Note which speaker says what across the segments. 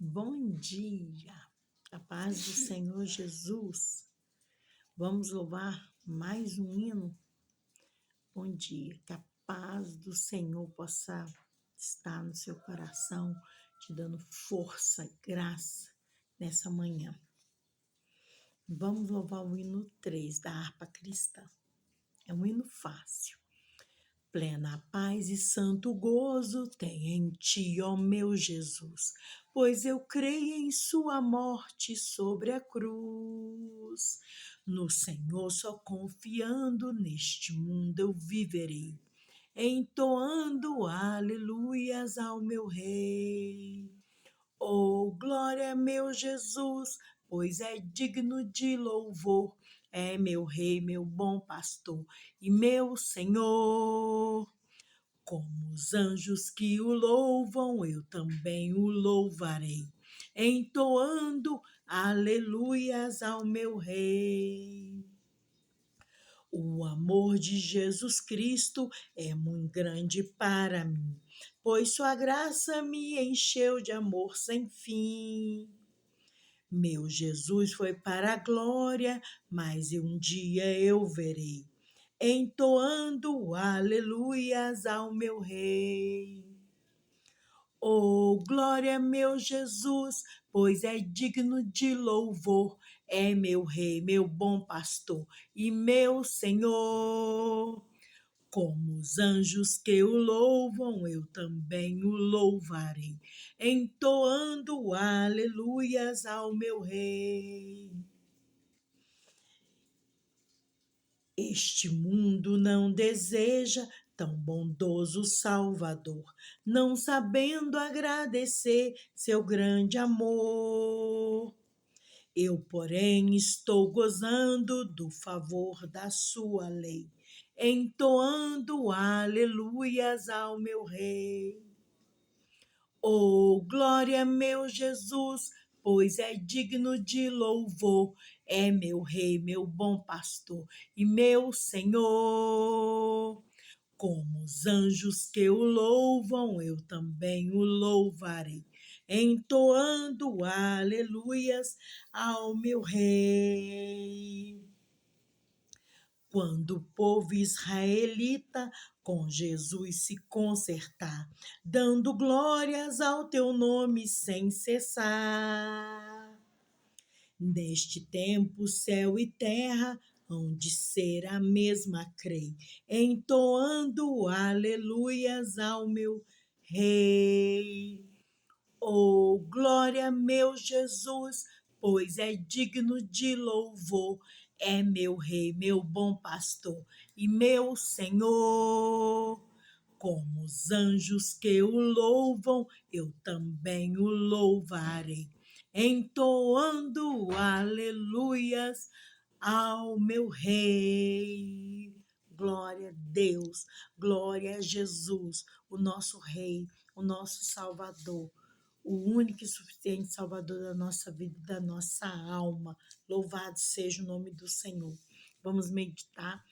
Speaker 1: Bom dia, a paz do Senhor Jesus. Vamos louvar mais um hino. Bom dia, que a paz do Senhor possa estar no seu coração, te dando força, graça nessa manhã. Vamos louvar o hino 3 da harpa cristã. É um hino fácil. Plena paz e santo gozo tem em ti, ó meu Jesus, pois eu creio em sua morte sobre a cruz. No Senhor só confiando neste mundo eu viverei, entoando aleluias ao meu Rei. Oh, glória, meu Jesus, pois é digno de louvor, é meu Rei, meu bom pastor e meu Senhor. Como os anjos que o louvam, eu também o louvarei, entoando aleluias ao meu Rei. O amor de Jesus Cristo é muito grande para mim, pois sua graça me encheu de amor sem fim. Meu Jesus foi para a glória, mas um dia eu verei, entoando aleluias ao meu Rei. Oh, glória, meu Jesus, pois é digno de louvor, é meu Rei, meu bom pastor e meu Senhor. Como os anjos que o louvam, eu também o louvarei, entoando aleluias ao meu Rei. Este mundo não deseja tão bondoso Salvador, não sabendo agradecer seu grande amor. Eu, porém, estou gozando do favor da sua lei, entoando aleluias ao meu Rei. Oh, glória, meu Jesus, pois é digno de louvor, é meu Rei, meu bom pastor e meu Senhor. Como os anjos que o louvam, eu também o louvarei, entoando aleluias ao meu Rei. Quando o povo israelita com Jesus se consertar, dando glórias ao teu nome sem cessar. Neste tempo, céu e terra hão de ser a mesma, creio, entoando aleluias ao meu Rei. Oh, glória, meu Jesus, pois é digno de louvor, é meu Rei, meu bom pastor e meu Senhor. Como os anjos que o louvam, eu também o louvarei, entoando aleluias ao meu Rei. Glória a Deus, glória a Jesus, o nosso Rei, o nosso Salvador, o único e suficiente Salvador da nossa vida e da nossa alma. Louvado seja o nome do Senhor. Vamos meditar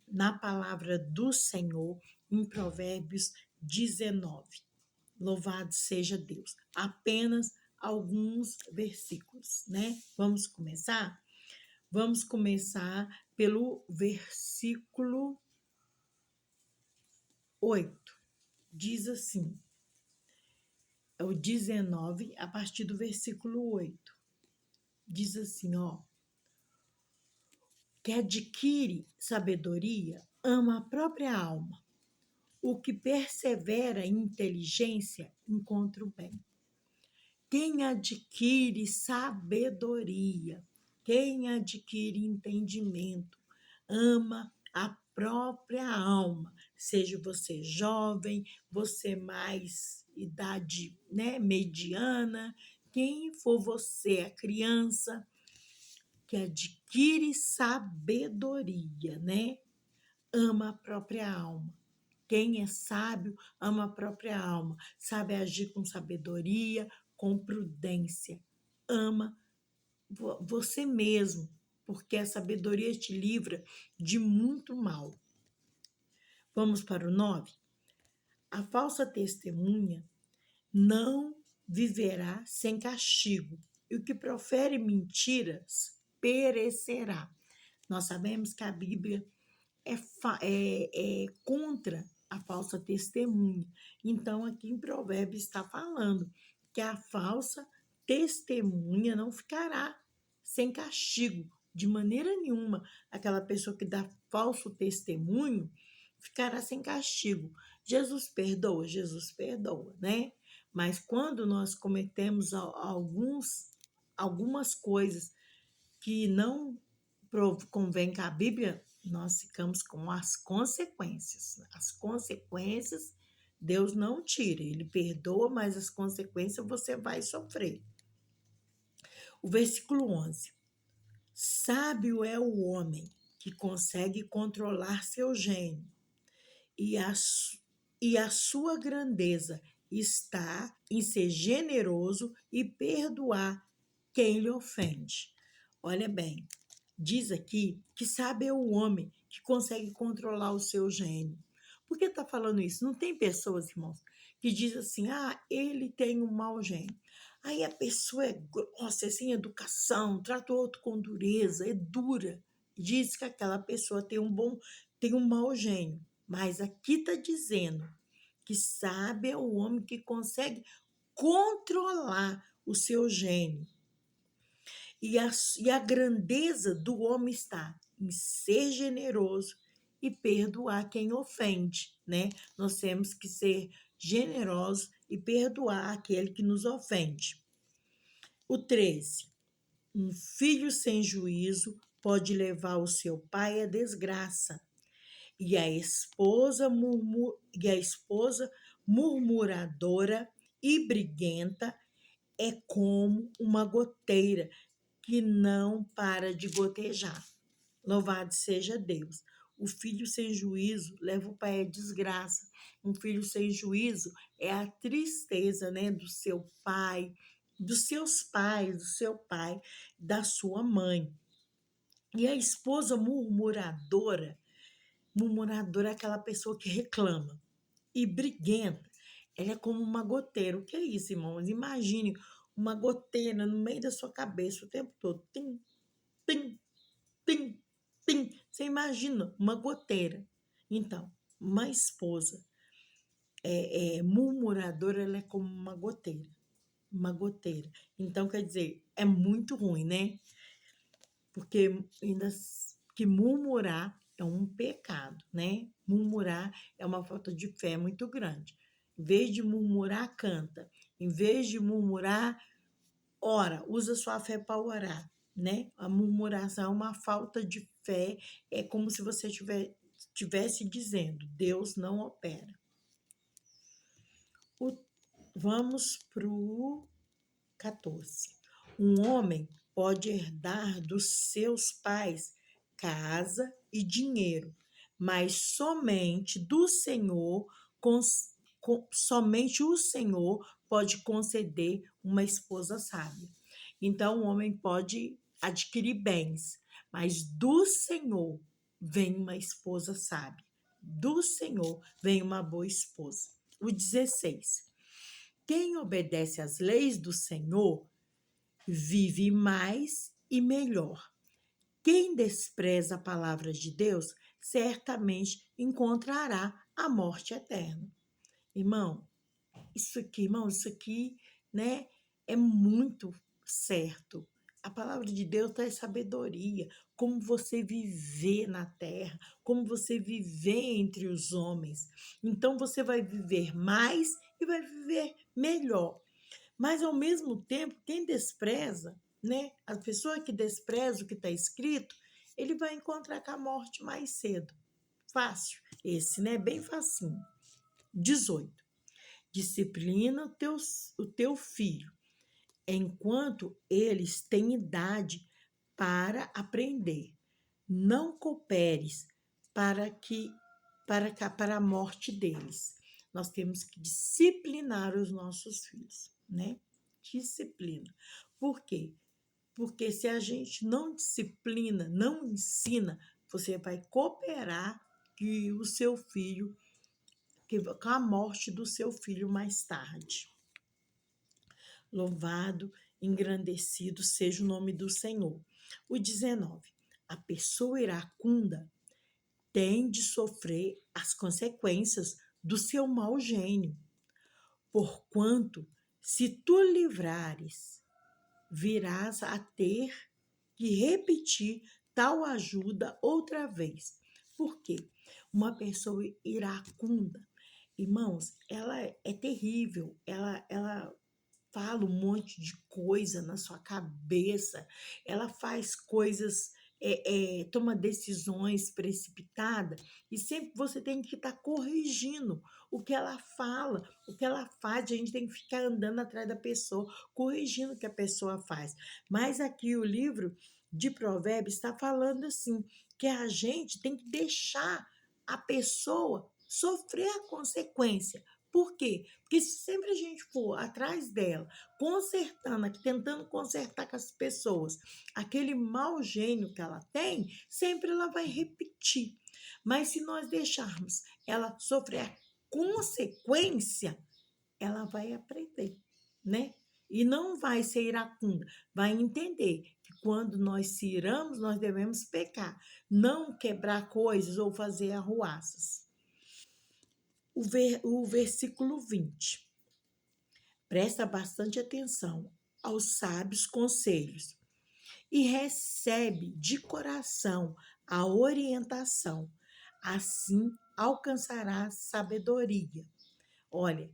Speaker 1: na palavra do Senhor em Provérbios 19. Louvado seja Deus. Apenas alguns versículos, né? Vamos começar? Vamos começar pelo versículo 8. Diz assim, é o 19, a partir do versículo 8. Diz assim, ó. Que adquire sabedoria, ama a própria alma. O que persevera em inteligência, encontra o bem. Quem adquire sabedoria, quem adquire entendimento, ama a própria alma. Seja você jovem, você mais idade, né, mediana, quem for você, a criança, que adquire sabedoria, né? Ama a própria alma. Quem é sábio ama a própria alma, sabe agir com sabedoria, com prudência. Ama você mesmo, porque a sabedoria te livra de muito mal. Vamos para o 9. A falsa testemunha não viverá sem castigo, e o que profere mentiras perecerá. Nós sabemos que a Bíblia é contra a falsa testemunha. Então, aqui em Provérbios está falando que a falsa testemunha não ficará sem castigo, de maneira nenhuma. Aquela pessoa que dá falso testemunho ficará sem castigo. Jesus perdoa, né? Mas quando nós cometemos algumas coisas que não convém com a Bíblia, nós ficamos com as consequências. As consequências Deus não tira, Ele perdoa, mas as consequências você vai sofrer. O versículo 11. Sábio é o homem que consegue controlar seu gênio, e a sua grandeza está em ser generoso e perdoar quem lhe ofende. Olha bem, diz aqui que sábio é o homem que consegue controlar o seu gênio. Por que está falando isso? Não tem pessoas, irmãos, que dizem assim, ele tem um mau gênio. Aí a pessoa é grossa, é sem educação, trata o outro com dureza, é dura. Diz que aquela pessoa tem um mau gênio. Mas aqui está dizendo que sábio é o homem que consegue controlar o seu gênio. E a grandeza do homem está em ser generoso e perdoar quem ofende, né? Nós temos que ser generosos e perdoar aquele que nos ofende. O 13. Um filho sem juízo pode levar o seu pai à desgraça, e a esposa murmuradora e briguenta é como uma goteira que não para de gotejar. Louvado seja Deus. O filho sem juízo leva o pai à desgraça. Um filho sem juízo é a tristeza, né, do seu pai, dos seus pais, do seu pai, da sua mãe. E a esposa murmuradora é aquela pessoa que reclama. E briguenta, ela é como uma goteira. O que é isso, irmãos? Imagine uma goteira no meio da sua cabeça o tempo todo. Tim, tim, tim, tim. Você imagina uma goteira. Então, uma esposa murmuradora, ela é como uma goteira. Uma goteira. Então, quer dizer, é muito ruim, né? Porque ainda que murmurar é um pecado, né? Murmurar é uma falta de fé muito grande. Em vez de murmurar, canta. Em vez de murmurar, ora, usa sua fé para orar, né? A murmuração é uma falta de fé, é como se você estivesse dizendo, Deus não opera. Vamos para o 14. Um homem pode herdar dos seus pais casa e dinheiro, mas somente o Senhor pode conceder uma esposa sábia. Então, o homem pode adquirir bens, mas do Senhor vem uma esposa sábia. Do Senhor vem uma boa esposa. O 16. Quem obedece às leis do Senhor vive mais e melhor. Quem despreza a palavra de Deus certamente encontrará a morte eterna. Irmão, isso aqui, né, é muito certo. A palavra de Deus traz sabedoria, como você viver na terra, como você viver entre os homens. Então você vai viver mais e vai viver melhor. Mas, ao mesmo tempo, quem despreza, né? A pessoa que despreza o que está escrito, ele vai encontrar com a morte mais cedo. Fácil. Esse, né? Bem facinho. 18. Disciplina o teu filho, enquanto eles têm idade para aprender. Não cooperes para a morte deles. Nós temos que disciplinar os nossos filhos, né? Disciplina. Por quê? Porque se a gente não disciplina, não ensina, você vai cooperar que o seu filho, com a morte do seu filho mais tarde. Louvado, engrandecido seja o nome do Senhor. O 19. A pessoa iracunda tem de sofrer as consequências do seu mau gênio. Porquanto, se tu livrares, virás a ter que repetir tal ajuda outra vez. Por quê? Uma pessoa iracunda, irmãos, ela é terrível, ela fala um monte de coisa na sua cabeça, ela faz coisas, toma decisões precipitadas, e sempre você tem que estar corrigindo o que ela fala, o que ela faz, a gente tem que ficar andando atrás da pessoa, corrigindo o que a pessoa faz. Mas aqui o livro de Provérbios está falando assim, que a gente tem que deixar a pessoa sofrer a consequência. Por quê? Porque se sempre a gente for atrás dela, consertando, aqui, tentando consertar com as pessoas, aquele mau gênio que ela tem, sempre ela vai repetir. Mas se nós deixarmos ela sofrer a consequência, ela vai aprender, né? E não vai ser iracunda, vai entender que quando nós se iramos, nós devemos pecar, não quebrar coisas ou fazer arruaças. O versículo 20. Presta bastante atenção aos sábios conselhos e recebe de coração a orientação. Assim alcançará sabedoria. Olha,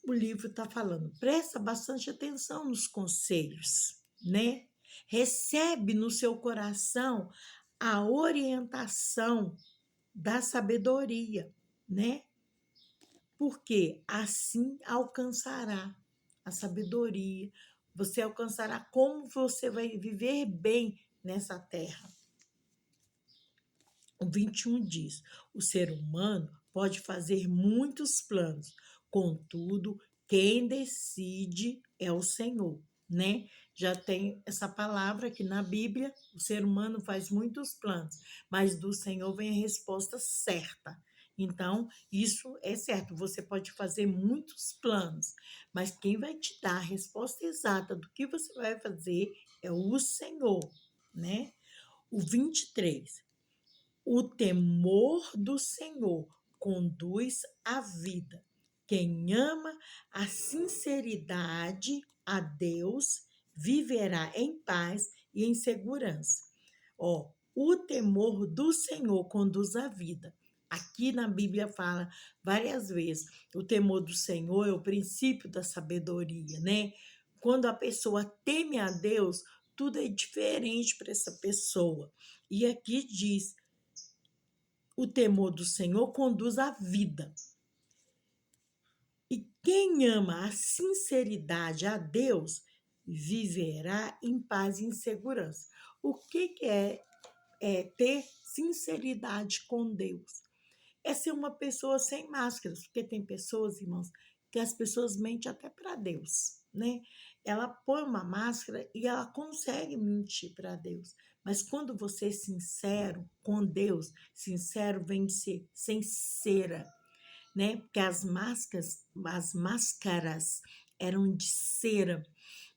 Speaker 1: o livro está falando, presta bastante atenção nos conselhos, né? Recebe no seu coração a orientação da sabedoria, né? Porque assim alcançará a sabedoria, você alcançará como você vai viver bem nessa terra. O 21 diz: o ser humano pode fazer muitos planos, contudo, quem decide é o Senhor, né? Já tem essa palavra aqui na Bíblia, o ser humano faz muitos planos, mas do Senhor vem a resposta certa. Então, isso é certo, você pode fazer muitos planos, mas quem vai te dar a resposta exata do que você vai fazer é o Senhor, né? O 23. O temor do Senhor conduz à vida. Quem ama a sinceridade a Deus viverá em paz e em segurança. Ó, o temor do Senhor conduz à vida. Aqui na Bíblia fala várias vezes, o temor do Senhor é o princípio da sabedoria, né? Quando a pessoa teme a Deus, tudo é diferente para essa pessoa. E aqui diz, o temor do Senhor conduz à vida. E quem ama a sinceridade a Deus viverá em paz e em segurança. O que é ter sinceridade com Deus? É ser uma pessoa sem máscaras, porque tem pessoas, irmãos, que as pessoas mentem até para Deus, né? Ela põe uma máscara e ela consegue mentir para Deus. Mas quando você é sincero com Deus, sincero vem de ser sem cera, né? Porque as máscaras eram de cera.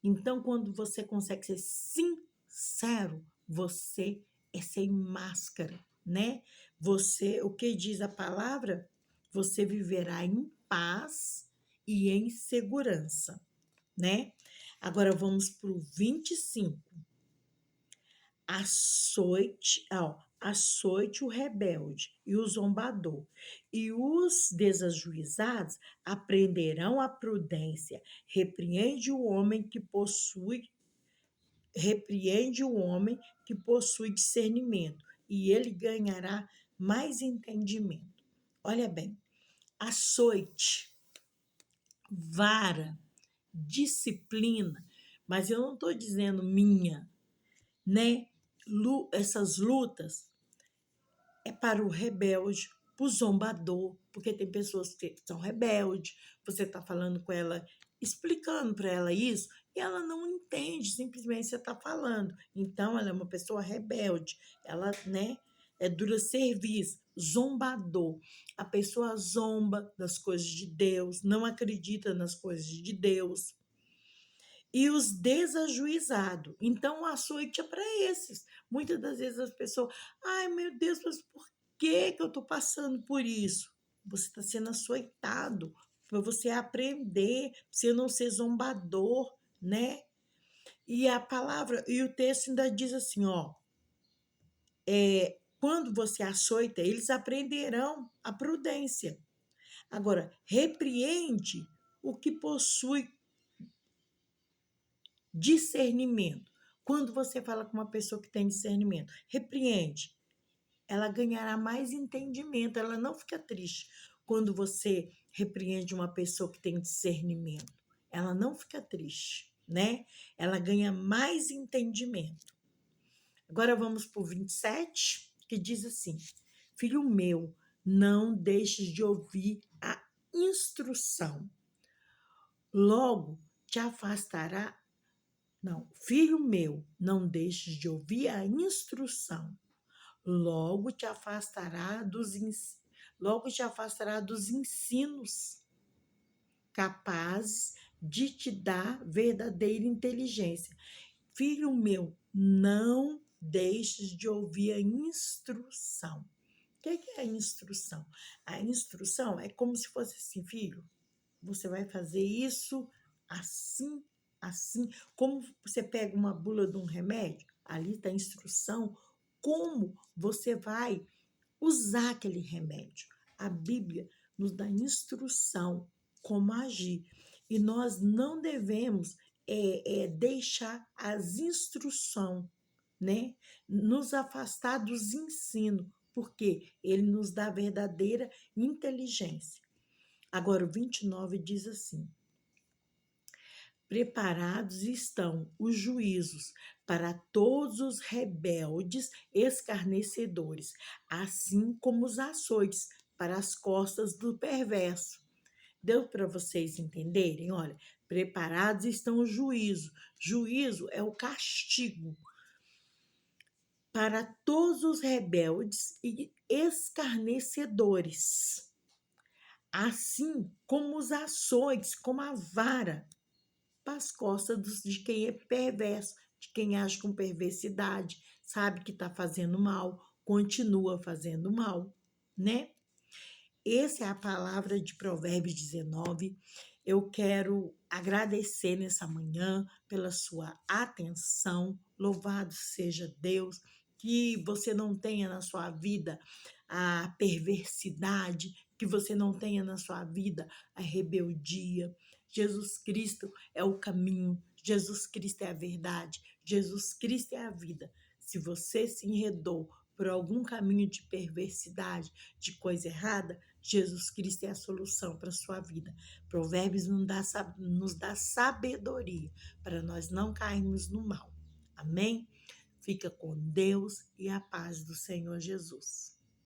Speaker 1: Então, quando você consegue ser sincero, você é sem máscara, né? Você, o que diz a palavra? Você viverá em paz e em segurança, né? Agora vamos para o 25. Açoite o rebelde e o zombador, e os desajuizados aprenderão a prudência. Repreende o homem que possui discernimento, e ele ganhará mais entendimento. Olha bem, açoite, vara, disciplina, mas eu não estou dizendo minha, né? Essas lutas é para o rebelde, para o zombador, porque tem pessoas que são rebeldes, você está falando com ela, explicando para ela isso, e ela não entende, simplesmente você está falando. Então, ela é uma pessoa rebelde, ela, né, é dura serviço, zombador. A pessoa zomba das coisas de Deus, não acredita nas coisas de Deus, e os desajuizados. Então, o açoite é para esses. Muitas das vezes as pessoas, ai meu Deus, mas por que eu estou passando por isso? Você está sendo açoitado para você aprender, pra você não ser zombador, né? E a palavra, e o texto ainda diz assim, ó, quando você açoita, eles aprenderão a prudência. Agora, repreende o que possui discernimento. Quando você fala com uma pessoa que tem discernimento, repreende, ela ganhará mais entendimento, ela não fica triste. Quando você repreende uma pessoa que tem discernimento, ela não fica triste, né? Ela ganha mais entendimento. Agora vamos para o 27, que diz assim: Filho meu, não deixes de ouvir a instrução, logo te afastará. Não, filho meu, não deixes de ouvir a instrução, logo te afastará dos ensinos capazes de te dar verdadeira inteligência. Filho meu, não deixes de ouvir a instrução. O que é a instrução? A instrução é como se fosse assim, filho, você vai fazer isso assim, assim. Como você pega uma bula de um remédio, ali está a instrução, como você vai usar aquele remédio. A Bíblia nos dá instrução como agir. E nós não devemos deixar as instruções, né, nos afastar dos ensinos, porque ele nos dá verdadeira inteligência. Agora, o 29 diz assim: Preparados estão os juízos para todos os rebeldes escarnecedores, assim como os açoites para as costas do perverso. Deu para vocês entenderem? Olha, preparados estão os juízos. Juízo é o castigo para todos os rebeldes e escarnecedores, assim como os açoites, como a vara para as costas de quem é perverso, de quem age com perversidade, sabe que está fazendo mal, continua fazendo mal, né? Essa é a palavra de Provérbios 19. Eu quero agradecer nessa manhã pela sua atenção. Louvado seja Deus, que você não tenha na sua vida a perversidade, que você não tenha na sua vida a rebeldia. Jesus Cristo é o caminho, Jesus Cristo é a verdade, Jesus Cristo é a vida. Se você se enredou por algum caminho de perversidade, de coisa errada, Jesus Cristo é a solução para a sua vida. Provérbios nos dá sabedoria para nós não cairmos no mal. Amém? Fica com Deus e a paz do Senhor Jesus.